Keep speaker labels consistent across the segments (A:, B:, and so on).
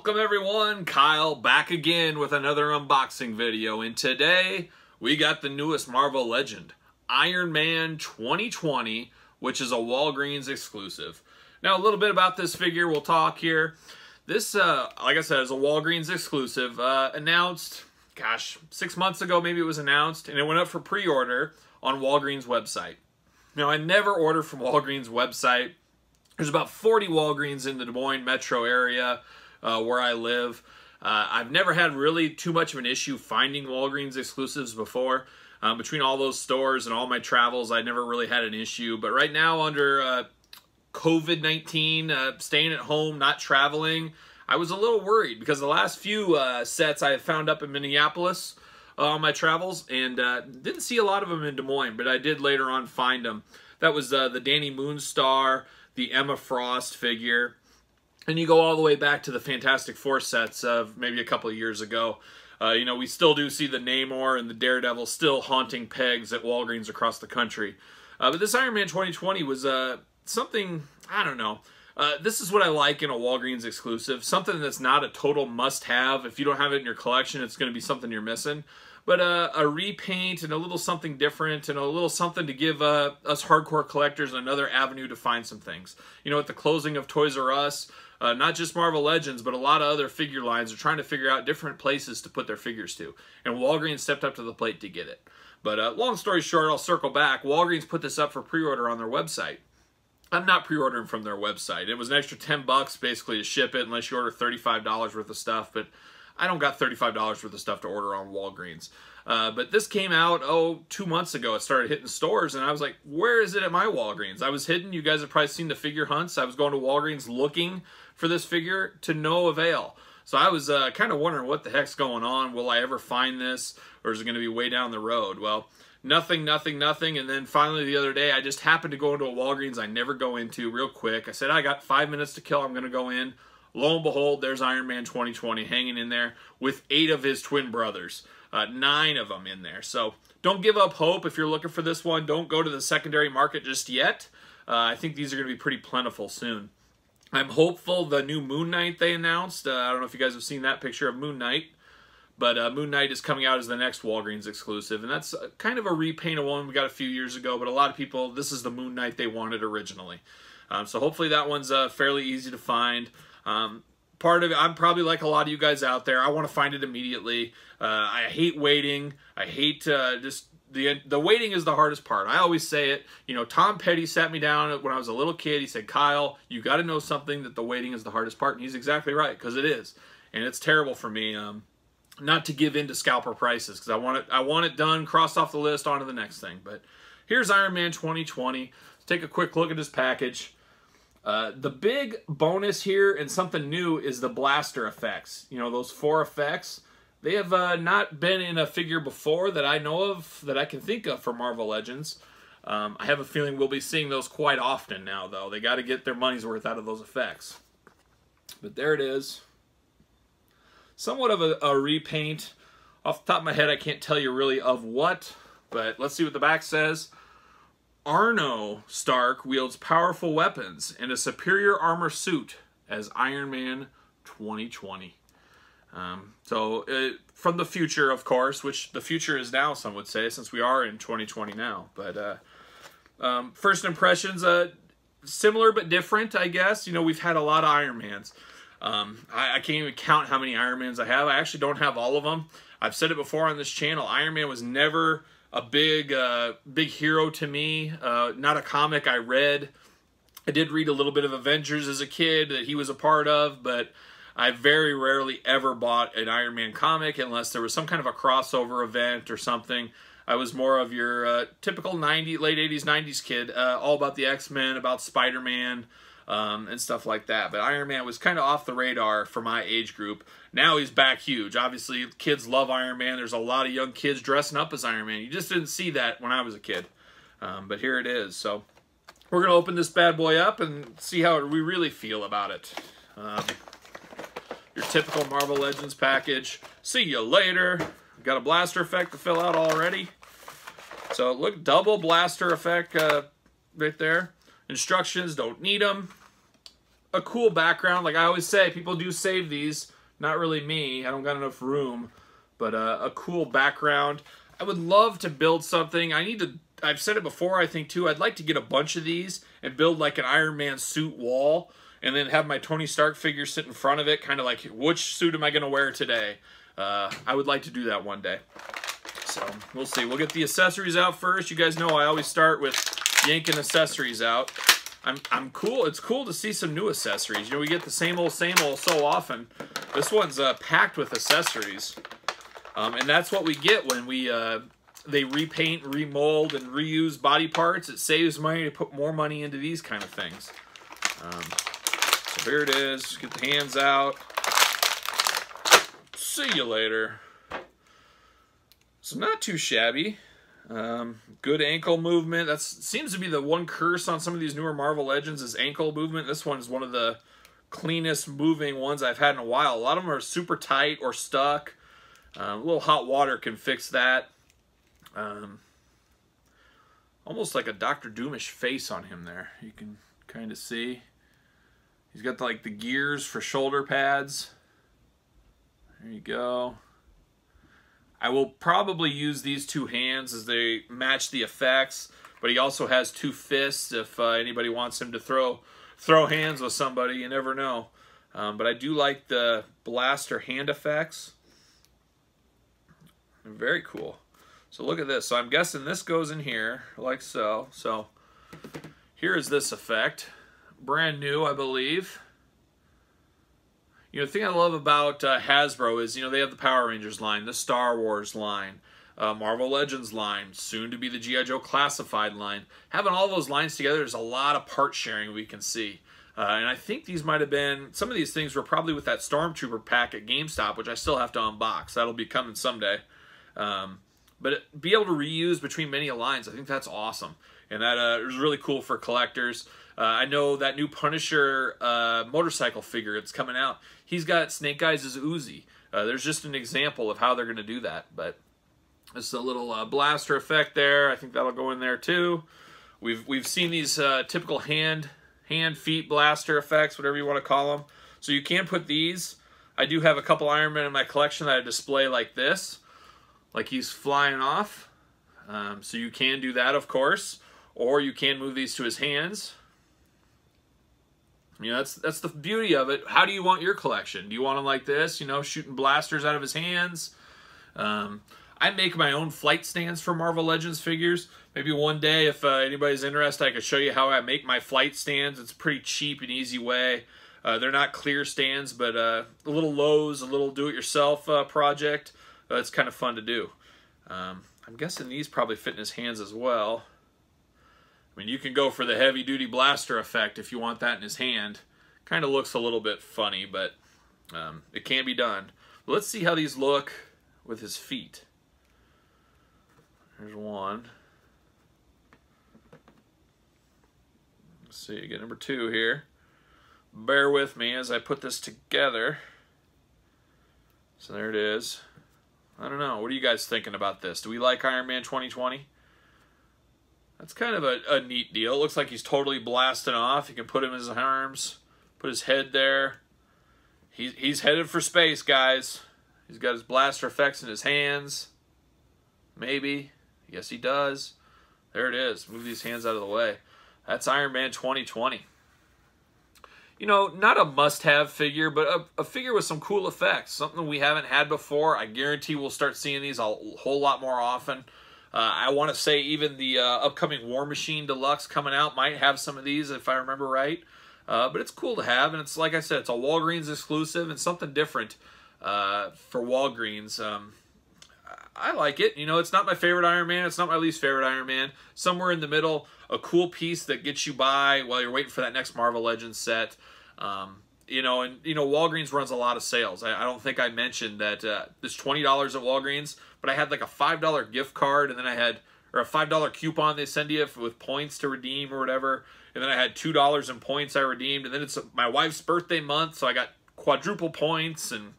A: Welcome everyone, Kyle back again with another unboxing video, and today we got the newest Marvel Legend, Iron Man 2020, which is a Walgreens exclusive. Now a little bit about this figure, we'll talk here. This, like I said, is a Walgreens exclusive, announced, 6 months ago maybe it was announced, and it went up for pre-order on Walgreens website. Now I never order from Walgreens website. There's about 40 Walgreens in the Des Moines metro area where I live. I've never had really too much of an issue finding Walgreens exclusives before. Between all those stores and all my travels, I never really had an issue. But right now, under COVID-19, staying at home, not traveling, I was a little worried because the last few sets I have found up in Minneapolis on my travels, and didn't see a lot of them in Des Moines, but I did later on find them. That was the Danny Moonstar, the Emma Frost figure, and you go all the way back to the Fantastic Four sets of maybe a couple of years ago. You know, we still do see the Namor and the Daredevil still haunting pegs at Walgreens across the country. But this Iron Man 2020 was something, I don't know. This is what I like in a Walgreens exclusive. Something that's not a total must-have. If you don't have it in your collection, it's going to be something you're missing. But a repaint and a little something different and a little something to give us hardcore collectors another avenue to find some things. You know, at the closing of Toys R Us, not just Marvel Legends, but a lot of other figure lines are trying to figure out different places to put their figures to. And Walgreens stepped up to the plate to get it. But long story short, I'll circle back. Walgreens put this up for pre-order on their website. I'm not pre-ordering from their website. It was an extra $10 basically to ship it unless you order $35 worth of stuff. But I don't got $35 worth of stuff to order on Walgreens. But this came out, 2 months ago. It started hitting stores, and I was like, where is it at my Walgreens? I was hidden. You guys have probably seen the figure hunts. I was going to Walgreens looking for this figure to no avail. So I was kind of wondering what the heck's going on. Will I ever find this, or is it going to be way down the road? Well, nothing, and then finally the other day, I just happened to go into a Walgreens I never go into real quick. I said, I got 5 minutes to kill. I'm going to go in. Lo and behold, there's Iron Man 2020 hanging in there with 8 of his twin brothers. 9 of them in there. So don't give up hope if you're looking for this one. Don't go to the secondary market just yet. I think these are going to be pretty plentiful soon. I'm hopeful the new Moon Knight they announced. I don't know if you guys have seen that picture of Moon Knight. But Moon Knight is coming out as the next Walgreens exclusive. And that's kind of a repaint of one we got a few years ago. But a lot of people, this is the Moon Knight they wanted originally. So hopefully that one's fairly easy to find. Part of it, I'm probably like a lot of you guys out there. I want to find it immediately. I hate waiting. I hate just the waiting is the hardest part. I always say it. You know, Tom Petty sat me down when I was a little kid. He said, Kyle, you got to know something that the waiting is the hardest part. And he's exactly right, because it is. And it's terrible for me not to give in to scalper prices, because I want it done, crossed off the list, on to the next thing. But here's Iron Man 2020. Let's take a quick look at this package. The big bonus here and something new is the blaster effects. You know, those 4 effects. They have not been in a figure before that I know of, that I can think of for Marvel Legends. I have a feeling we'll be seeing those quite often now, though. They got to get their money's worth out of those effects. But there it is. Somewhat of a repaint. Off the top of my head, I can't tell you really of what, but let's see what the back says. Arno Stark wields powerful weapons and a superior armor suit as Iron Man 2020. From the future, of course, which the future is now, some would say, since we are in 2020 now. But first impressions, similar but different, I guess. You know, we've had a lot of Iron Mans. I can't even count how many Iron Mans I have. I actually don't have all of them. I've said it before on this channel. Iron Man was never a big hero to me. Not a comic I read. I did read a little bit of Avengers as a kid that he was a part of, but I very rarely ever bought an Iron Man comic unless there was some kind of a crossover event or something. I was more of your typical late 80s, 90s kid, all about the X-Men, about Spider-Man, and stuff like that. But Iron Man was kind of off the radar for my age group. Now he's back huge. Obviously, kids love Iron Man. There's a lot of young kids dressing up as Iron Man. You just didn't see that when I was a kid. But here it is. So we're going to open this bad boy up and see how we really feel about it. Your typical Marvel Legends package. See you later. Got a blaster effect to fill out already. So look, double blaster effect right there. Instructions, don't need them. A cool background. Like I always say, people do save these Not really me. I don't got enough room. But a cool background. I would love to build something. I've said it before, I think, too. I'd like to get a bunch of these and build like an Iron Man suit wall and then have my Tony Stark figure sit in front of it, kind of like, which suit am I going to wear today? I would like to do that one day. So, we'll see. We'll get the accessories out first. You guys know I always start with yanking accessories out. I'm cool. It's cool to see some new accessories. You know, we get the same old so often. This one's packed with accessories. And that's what we get when they repaint, remold, and reuse body parts. It saves money to put more money into these kind of things. So here it is. Get the hands out. See you later. So not too shabby. Good ankle movement. That seems to be the one curse on some of these newer Marvel Legends is ankle movement. This one is one of the cleanest moving ones I've had in a while. A lot of them are super tight or stuck. A little hot water can fix that. Almost like a Dr. Doomish face on him there. You can kind of see. He's got like the gears for shoulder pads. There you go. I will probably use these two hands as they match the effects, but he also has two fists if anybody wants him to throw hands with somebody. You never know. But I do like the blaster hand effects. Very cool. So look at this. So I'm guessing this goes in here like so. So here is this effect. Brand new, I believe. You know, the thing I love about Hasbro is, you know, they have the Power Rangers line, the Star Wars line, Marvel Legends line, soon to be the G.I. Joe Classified line. Having all those lines together, there's a lot of part sharing we can see. And I think these might have been, some of these things were probably with that Stormtrooper pack at GameStop, which I still have to unbox. That'll be coming someday. But be able to reuse between many lines, I think that's awesome. And that is really cool for collectors. I know that new Punisher motorcycle figure that's coming out, he's got Snake Eyes' Uzi. There's just an example of how they're going to do that. But this is a little blaster effect there. I think that'll go in there too. We've seen these typical hand, feet blaster effects, whatever you want to call them. So you can put these. I do have a couple Iron Men in my collection that I display like this, like he's flying off. So you can do that, of course, or you can move these to his hands. You know, that's the beauty of it. How do you want your collection? Do you want them like this, you know, shooting blasters out of his hands? I make my own flight stands for Marvel Legends figures. Maybe one day, if anybody's interested, I could show you how I make my flight stands. It's a pretty cheap and easy way. They're not clear stands, but a little Lowe's, a little do-it-yourself project. It's kind of fun to do. I'm guessing these probably fit in his hands as well. I mean, you can go for the heavy-duty blaster effect if you want that in his hand. Kind of looks a little bit funny, but it can be done. Let's see how these look with his feet. There's one. Let's see, get number two here. Bear with me as I put this together. So there it is. I don't know. What are you guys thinking about this? Do we like Iron Man 2020? That's kind of a neat deal. It looks like he's totally blasting off. You can put him in his arms, put his head there. He's headed for space, guys. He's got his blaster effects in his hands. Maybe. Yes, he does. There it is. Move these hands out of the way. That's Iron Man 2020. You know, not a must-have figure, but a figure with some cool effects. Something we haven't had before. I guarantee we'll start seeing these a whole lot more often. I want to say even the upcoming War Machine Deluxe coming out might have some of these, if I remember right. But it's cool to have, and it's like I said, it's a Walgreens exclusive and something different for Walgreens. I like it. You know, it's not my favorite Iron Man. It's not my least favorite Iron Man. Somewhere in the middle, a cool piece that gets you by while you're waiting for that next Marvel Legends set. You know, and you know, Walgreens runs a lot of sales. I don't think I mentioned that there's $20 at Walgreens, but I had like a $5 gift card, and then I had, or a $5 coupon they send you with points to redeem or whatever, and then I had $2 in points I redeemed, and then it's my wife's birthday month, so I got quadruple points, and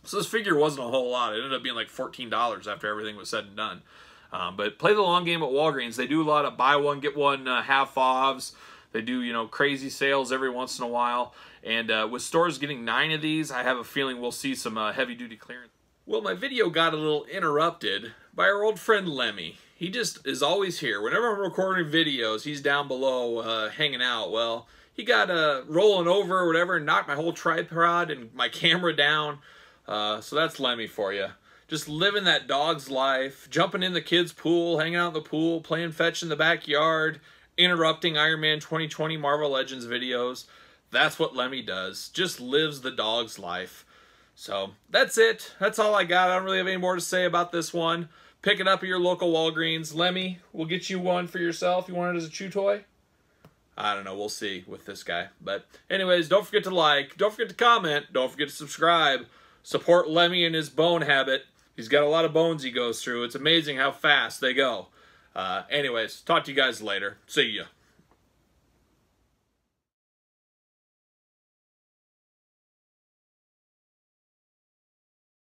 A: so this figure wasn't a whole lot. It ended up being like $14 after everything was said and done. But play the long game at Walgreens. They do a lot of buy one, get one half offs. They do, you know, crazy sales every once in a while. And with stores getting 9 of these, I have a feeling we'll see some heavy-duty clearance. Well, my video got a little interrupted by our old friend Lemmy. He just is always here. Whenever I'm recording videos, he's down below hanging out. Well, he got rolling over or whatever and knocked my whole tripod and my camera down. So that's Lemmy for you. Just living that dog's life, jumping in the kids' pool, hanging out in the pool, playing fetch in the backyard, interrupting Iron Man 2020 Marvel Legends videos. That's what Lemmy does. Just lives the dog's life. So that's it. That's all I got. I don't really have any more to say about this one. Pick it up at your local Walgreens. Lemmy, we'll get you one for yourself. You want it as a chew toy? I don't know. We'll see with this guy. But anyways, don't forget to like. Don't forget to comment. Don't forget to subscribe. Support Lemmy and his bone habit. He's got a lot of bones he goes through. It's amazing how fast they go. Anyways, talk to you guys later. See ya.